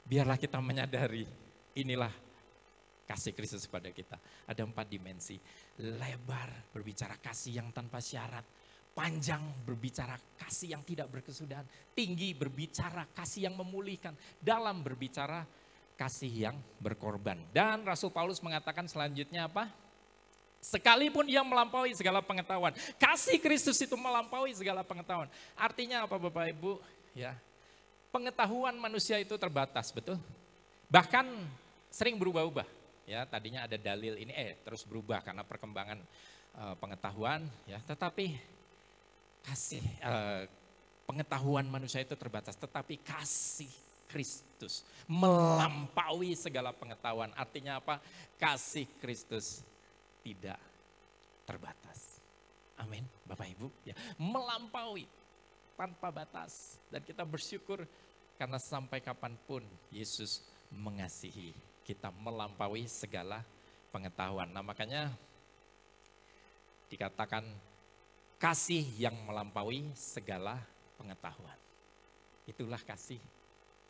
Biarlah kita menyadari inilah kasih Kristus kepada kita. Ada 4 dimensi. Lebar berbicara kasih yang tanpa syarat. Panjang berbicara kasih yang tidak berkesudahan. Tinggi berbicara kasih yang memulihkan. Dalam berbicara kasih yang berkorban. Dan Rasul Paulus mengatakan selanjutnya apa? Sekalipun ia melampaui segala pengetahuan. Kasih Kristus itu melampaui segala pengetahuan. Artinya apa Bapak Ibu? Ya, pengetahuan manusia itu terbatas, betul? Bahkan sering berubah-ubah. Ya, tadinya ada dalil ini terus berubah karena perkembangan pengetahuan. Ya, tetapi pengetahuan manusia itu terbatas. Tetapi kasih Kristus melampaui segala pengetahuan. Artinya apa? Kasih Kristus tidak terbatas. Amin, Bapak Ibu. Ya, melampaui tanpa batas. Dan kita bersyukur karena sampai kapanpun Yesus mengasihi kita melampaui segala pengetahuan. Nah makanya dikatakan kasih yang melampaui segala pengetahuan. Itulah kasih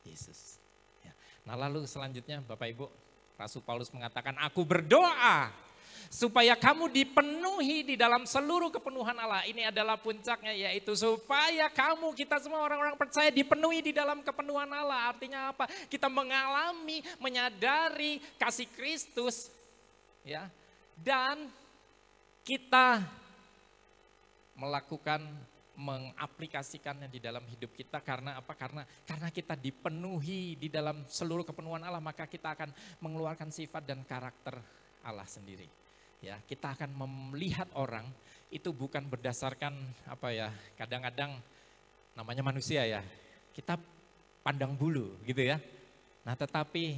Yesus. Ya. Nah lalu selanjutnya Bapak Ibu, Rasul Paulus mengatakan, aku berdoa supaya kamu dipenuhi di dalam seluruh kepenuhan Allah. Ini adalah puncaknya, yaitu supaya kamu, kita semua orang-orang percaya dipenuhi di dalam kepenuhan Allah. Artinya apa? Kita mengalami, menyadari kasih Kristus, ya, dan kita melakukan, mengaplikasikannya di dalam hidup kita. Karena apa? Karena kita dipenuhi di dalam seluruh kepenuhan Allah, maka kita akan mengeluarkan sifat dan karakter Allah sendiri. Ya, kita akan melihat orang itu bukan berdasarkan apa ya, kadang-kadang namanya manusia ya, kita pandang bulu gitu ya. Nah tetapi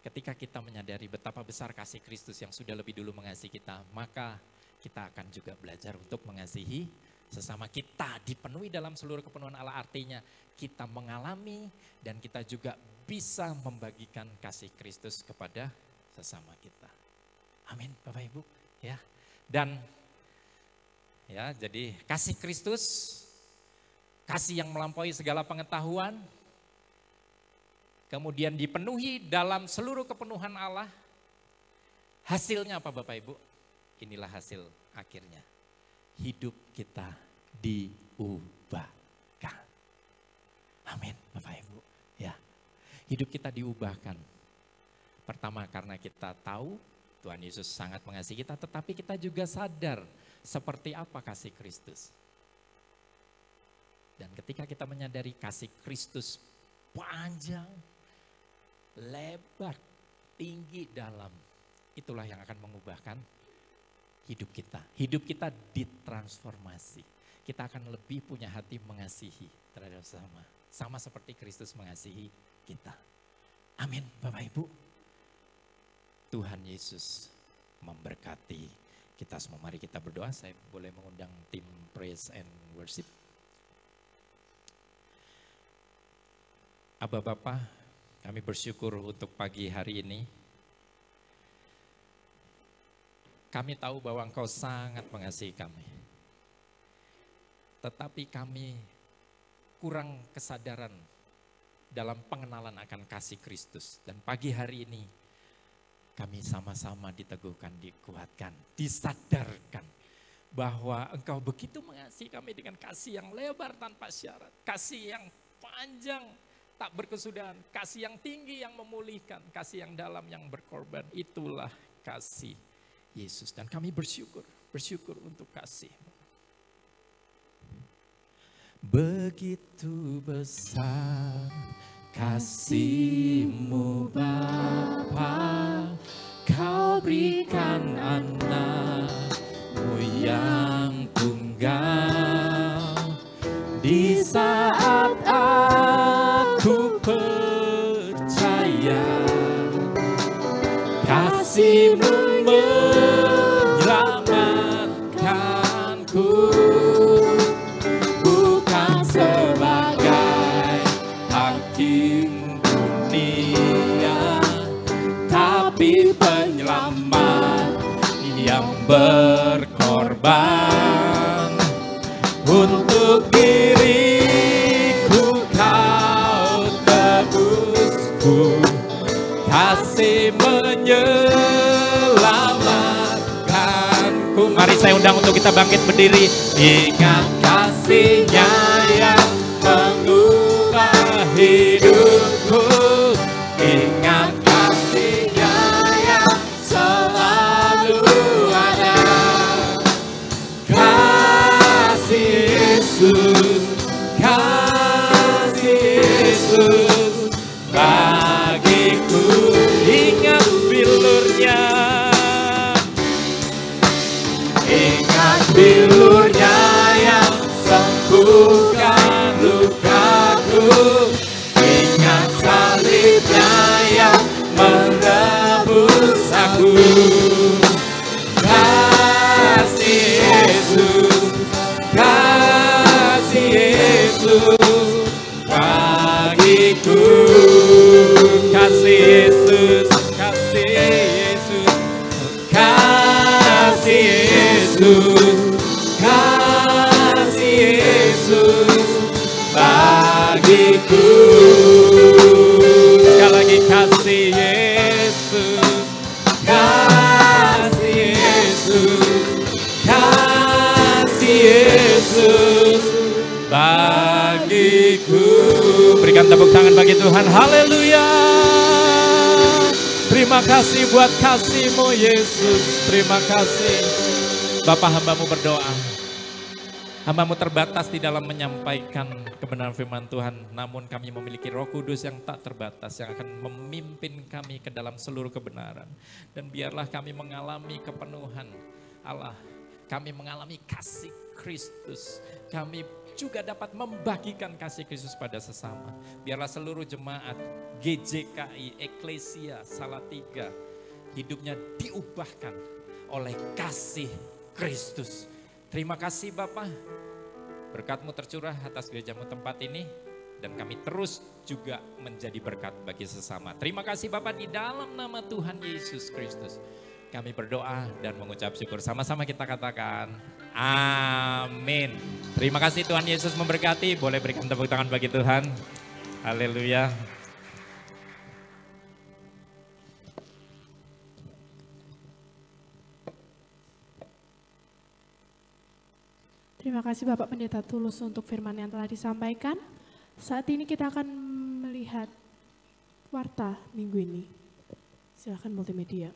ketika kita menyadari betapa besar kasih Kristus yang sudah lebih dulu mengasihi kita, maka kita akan juga belajar untuk mengasihi sesama kita, dipenuhi dalam seluruh kepenuhan Allah. Artinya kita mengalami dan kita juga bisa membagikan kasih Kristus kepada sesama kita. Amin Bapak Ibu ya. Dan ya jadi kasih Kristus, kasih yang melampaui segala pengetahuan, kemudian dipenuhi dalam seluruh kepenuhan Allah. Hasilnya apa Bapak Ibu? Inilah hasil akhirnya. Hidup kita diubahkan. Amin Bapak Ibu ya. Hidup kita diubahkan. Pertama karena kita tahu Tuhan Yesus sangat mengasihi kita, tetapi kita juga sadar seperti apa kasih Kristus. Dan ketika kita menyadari kasih Kristus panjang, lebar, tinggi, dalam, itulah yang akan mengubahkan hidup kita. Hidup kita ditransformasi. Kita akan lebih punya hati mengasihi terhadap sesama. Sama seperti Kristus mengasihi kita. Amin Bapak Ibu. Tuhan Yesus memberkati kita semua. Mari kita berdoa. Saya boleh mengundang tim Praise and Worship. Aba Bapa, kami bersyukur untuk pagi hari ini. Kami tahu bahwa Engkau sangat mengasihi kami. Tetapi kami kurang kesadaran dalam pengenalan akan kasih Kristus. Dan pagi hari ini kami sama-sama diteguhkan, dikuatkan, disadarkan bahwa Engkau begitu mengasihi kami dengan kasih yang lebar tanpa syarat. Kasih yang panjang, tak berkesudahan. Kasih yang tinggi yang memulihkan. Kasih yang dalam yang berkorban. Itulah kasih Yesus. Dan kami bersyukur untuk kasih-Mu. Begitu besar kasih-Mu Bapa, Kau berikan anak-Mu yang tunggal. Di saat aku percaya, kasih-Mu menyelamatkanku. Bukan sebagai hakim dunia, tapi penyelamat yang berkorban. Untuk diriku Kau tebusku, kasih menyelamatkanku. Mari saya undang untuk kita bangkit berdiri. Ingat kasih-Nya yang mengubah hidupku. Ingat kasih-Nya yang selalu Yesus bagiku. Ingat bilurnya, ingat bilurnya yang sembuhkan lukaku, ingat salibnya yang menebus aku. Kasih Yesus, kasih Yesus bagiku. Kasih Yesus, kasih Yesus, kasih Yesus, kasih Yesus bagiku. Sekali lagi, kasih Yesus, kasih Yesus, kasih Yesus bagiku. Berikan tepuk tangan bagi Tuhan. Haleluya. Terima kasih buat kasih-Mu Yesus. Terima kasih. Bapak, hamba-Mu berdoa. Hamba-Mu terbatas di dalam menyampaikan kebenaran firman Tuhan. Namun kami memiliki Roh Kudus yang tak terbatas, yang akan memimpin kami ke dalam seluruh kebenaran. Dan biarlah kami mengalami kepenuhan Allah. Kami mengalami kasih Kristus. Kami juga dapat membagikan kasih Kristus pada sesama. Biarlah seluruh jemaat GJKI, Eklesia, Salatiga, hidupnya diubahkan oleh kasih Kristus. Terima kasih Bapa, berkat-Mu tercurah atas gereja-Mu tempat ini, dan kami terus juga menjadi berkat bagi sesama. Terima kasih Bapa, di dalam nama Tuhan Yesus Kristus kami berdoa dan mengucap syukur. Sama-sama kita katakan amin. Terima kasih, Tuhan Yesus memberkati. Boleh berikan tepuk tangan bagi Tuhan. Haleluya. Terima kasih Bapak Pendeta Tulus untuk firman yang telah disampaikan. Saat ini kita akan melihat warta minggu ini. Silakan multimedia.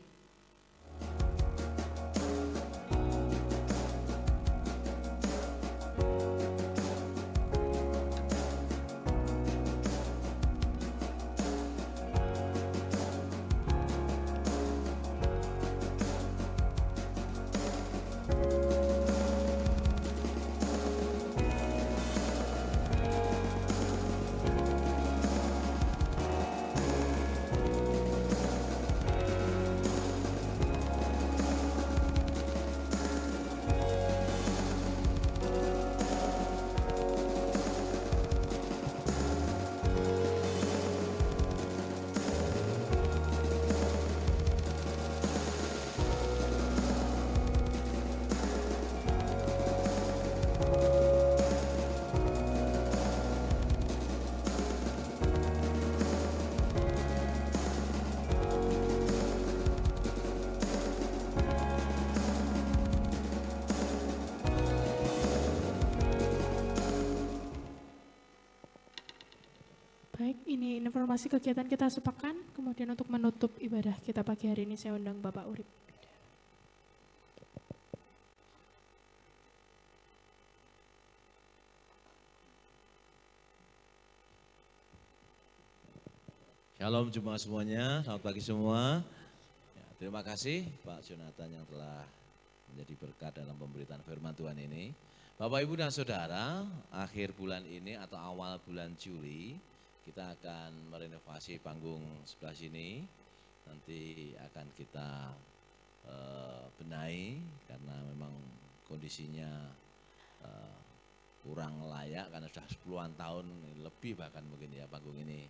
Baik, ini informasi kegiatan kita sepekan. Kemudian untuk menutup ibadah kita pagi hari ini, saya undang Bapak Urip. Shalom jemaat semuanya, selamat pagi semua. Ya, terima kasih Pak Jonathan yang telah menjadi berkat dalam pemberitaan firman Tuhan ini. Bapak, Ibu, dan Saudara, akhir bulan ini atau awal bulan Juli, kita akan merenovasi panggung sebelah sini. Nanti akan kita benahi karena memang kondisinya kurang layak karena sudah 10-an tahun lebih bahkan mungkin ya panggung ini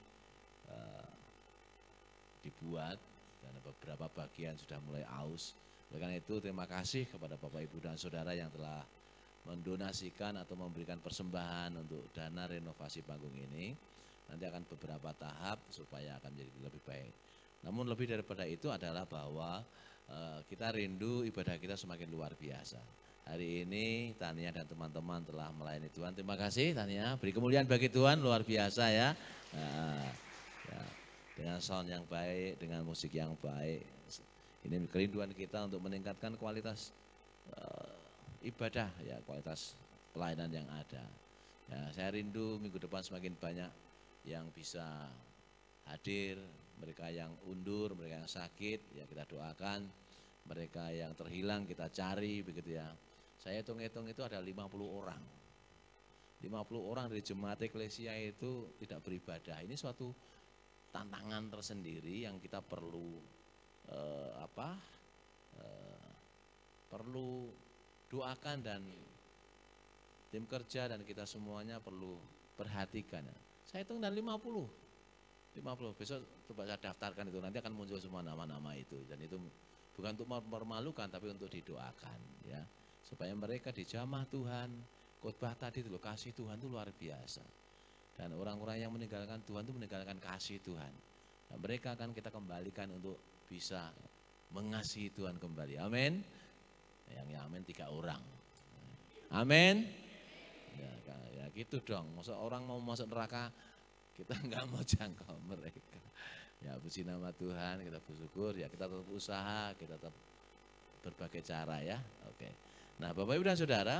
dibuat dan beberapa bagian sudah mulai aus. Oleh karena itu terima kasih kepada Bapak, Ibu, dan Saudara yang telah mendonasikan atau memberikan persembahan untuk dana renovasi panggung ini. Nanti akan beberapa tahap supaya akan menjadi lebih baik. Namun lebih daripada itu adalah bahwa kita rindu ibadah kita semakin luar biasa. Hari ini Tania dan teman-teman telah melayani Tuhan. Terima kasih Tania, beri kemuliaan bagi Tuhan, luar biasa ya. Ya, dengan sound yang baik, dengan musik yang baik. Ini kerinduan kita untuk meningkatkan kualitas ibadah, ya kualitas pelayanan yang ada. Ya, saya rindu minggu depan semakin banyak yang bisa hadir, mereka yang undur, mereka yang sakit, ya kita doakan. Mereka yang terhilang kita cari, begitu ya. Saya hitung-hitung itu ada 50 orang. 50 orang dari jemaat eklesia itu tidak beribadah. Ini suatu tantangan tersendiri yang kita perlu perlu doakan, dan tim kerja dan kita semuanya perlu perhatikan. Saya hitung dari 50. Besok coba saya daftarkan itu, nanti akan muncul semua nama-nama itu, dan itu bukan untuk mempermalukan tapi untuk didoakan ya, supaya mereka dijamah Tuhan. Khotbah tadi itu loh, kasih Tuhan itu luar biasa, dan orang-orang yang meninggalkan Tuhan itu meninggalkan kasih Tuhan, dan mereka akan kita kembalikan untuk bisa mengasihi Tuhan kembali. Amin. Yang amin 3 orang. Amin. Ya gitu dong. Masa orang mau masuk neraka kita nggak mau jangkau mereka. Ya puji nama Tuhan, kita bersyukur ya, kita tetap usaha, kita tetap berbagai cara ya. Oke. Nah Bapak Ibu dan Saudara,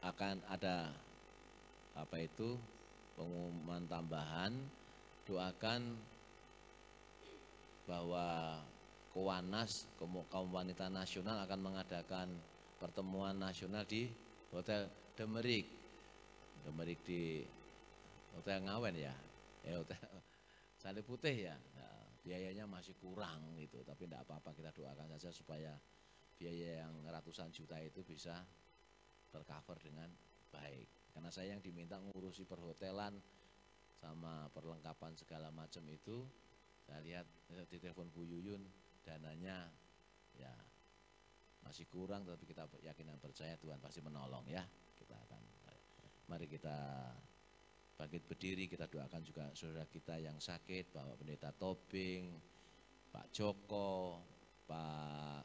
akan ada pengumuman tambahan. Doakan bahwa Kowanas, Kaum Wanita Nasional, akan mengadakan pertemuan nasional di Hotel Demerik di Hotel Ngawen ya, Hotel Salib Putih ya. Nah, biayanya masih kurang gitu, tapi tidak apa-apa, kita doakan saja supaya biaya yang ratusan juta itu bisa tercover dengan baik. Karena saya yang diminta ngurusi perhotelan sama perlengkapan segala macam itu, saya lihat di telepon Bu Yuyun, dananya ya masih kurang, tapi kita yakin dan percaya Tuhan pasti menolong ya. Mari kita bangkit berdiri, kita doakan juga saudara kita yang sakit, Bapak Pendeta Tobing, Pak Joko, Pak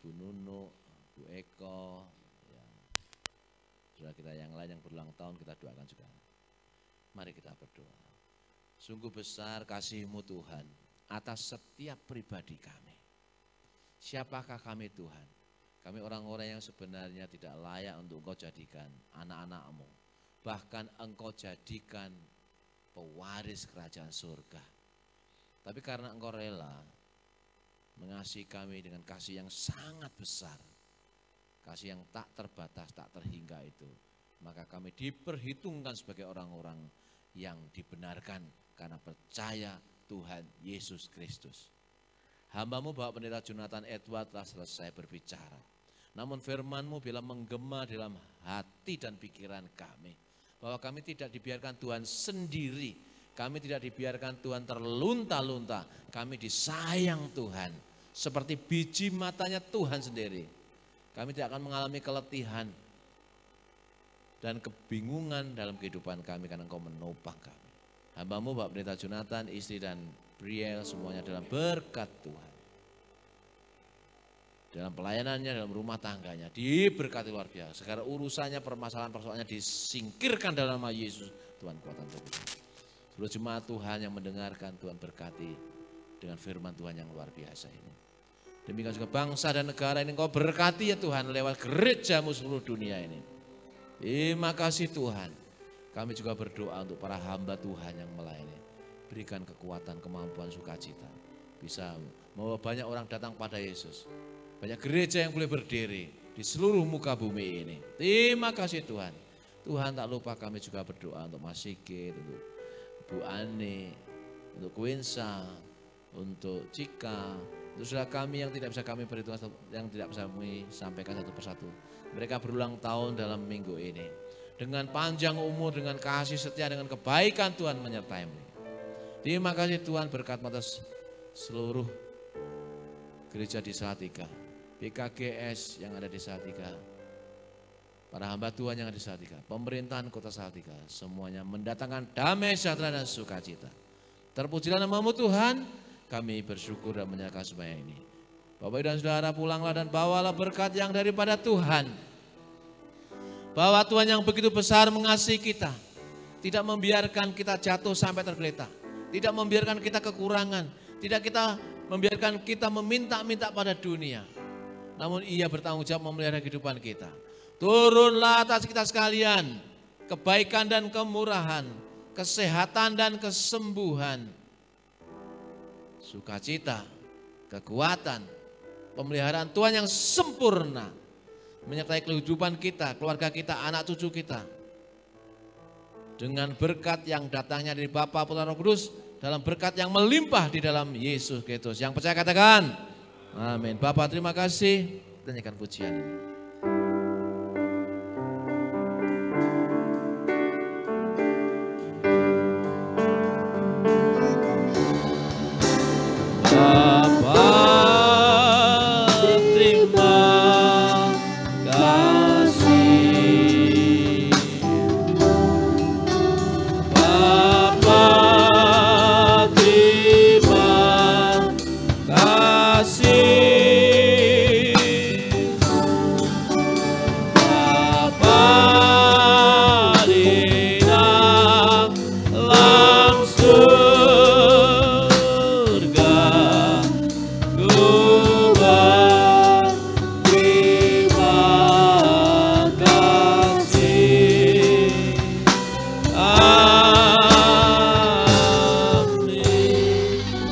Bu Nunu, Bu Eko, ya. Saudara kita yang lain yang berulang tahun kita doakan juga. Mari kita berdoa. Sungguh besar kasih-Mu Tuhan atas setiap pribadi kami. Siapakah kami Tuhan? Kami orang-orang yang sebenarnya tidak layak untuk Engkau jadikan anak-anak-Mu. Bahkan Engkau jadikan pewaris kerajaan surga. Tapi karena Engkau rela mengasihi kami dengan kasih yang sangat besar, kasih yang tak terbatas, tak terhingga itu, maka kami diperhitungkan sebagai orang-orang yang dibenarkan karena percaya Tuhan Yesus Kristus. Hamba-Mu Bapak Pendeta Jonathan Edward telah selesai berbicara. Namun firman-Mu bila menggema dalam hati dan pikiran kami, bahwa kami tidak dibiarkan Tuhan sendiri, kami tidak dibiarkan Tuhan terlunta-lunta, kami disayang Tuhan seperti biji matanya Tuhan sendiri. Kami tidak akan mengalami keletihan dan kebingungan dalam kehidupan kami karena Engkau menopang kami. Hamba-Mu Bapak Pendeta Jonathan, istri dan Briel semuanya dalam berkat Tuhan. Dalam pelayanannya, dalam rumah tangganya diberkati luar biasa. Sekarang urusannya, permasalahan-persoalannya disingkirkan dalam nama Yesus. Tuhan kuatan Tuhan. Seluruh jemaat Tuhan yang mendengarkan, Tuhan berkati dengan firman Tuhan yang luar biasa ini. Demikian juga bangsa dan negara ini Engkau berkati ya Tuhan lewat gereja-Mu seluruh dunia ini. Terima kasih Tuhan. Kami juga berdoa untuk para hamba Tuhan yang melayani. Berikan kekuatan, kemampuan, sukacita. Bisa membawa banyak orang datang pada Yesus. Banyak gereja yang boleh berdiri di seluruh muka bumi ini. Terima kasih Tuhan. Tuhan tak lupa kami juga berdoa untuk Mas Sigit, untuk Bu Ani, untuk Quinsa, untuk Cika, untuk saudara kami yang tidak bisa kami perhitungkan, yang tidak bisa kami sampaikan satu persatu. Mereka berulang tahun dalam minggu ini. Dengan panjang umur, dengan kasih setia, dengan kebaikan Tuhan menyertai mereka. Terima kasih Tuhan, berkat atas seluruh gereja di Salatiga, BKGS yang ada di Salatiga, para hamba Tuhan yang ada di Salatiga, pemerintahan kota Salatiga, semuanya mendatangkan damai sejahtera dan sukacita. Terpujilah nama-Mu Tuhan, kami bersyukur dan menyerahkan semua ini. Bapak dan saudara, pulanglah dan bawalah berkat yang daripada Tuhan. Bahwa Tuhan yang begitu besar mengasihi kita, tidak membiarkan kita jatuh sampai tergeletak, tidak membiarkan kita kekurangan, tidak membiarkan kita meminta-minta pada dunia. Namun Ia bertanggung jawab memelihara kehidupan kita. Turunlah atas kita sekalian kebaikan dan kemurahan, kesehatan dan kesembuhan, sukacita, kekuatan, pemeliharaan Tuhan yang sempurna menyertai kehidupan kita, keluarga kita, anak cucu kita. Dengan berkat yang datangnya dari Bapa, Putra, Roh Kudus, dalam berkat yang melimpah di dalam Yesus Kristus. Yang percaya katakan, amin. Bapa terima kasih, tanyakan pujian ini.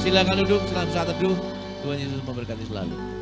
Silakan duduk, salam sejahtera. Tuhan Yesus memberkati selalu.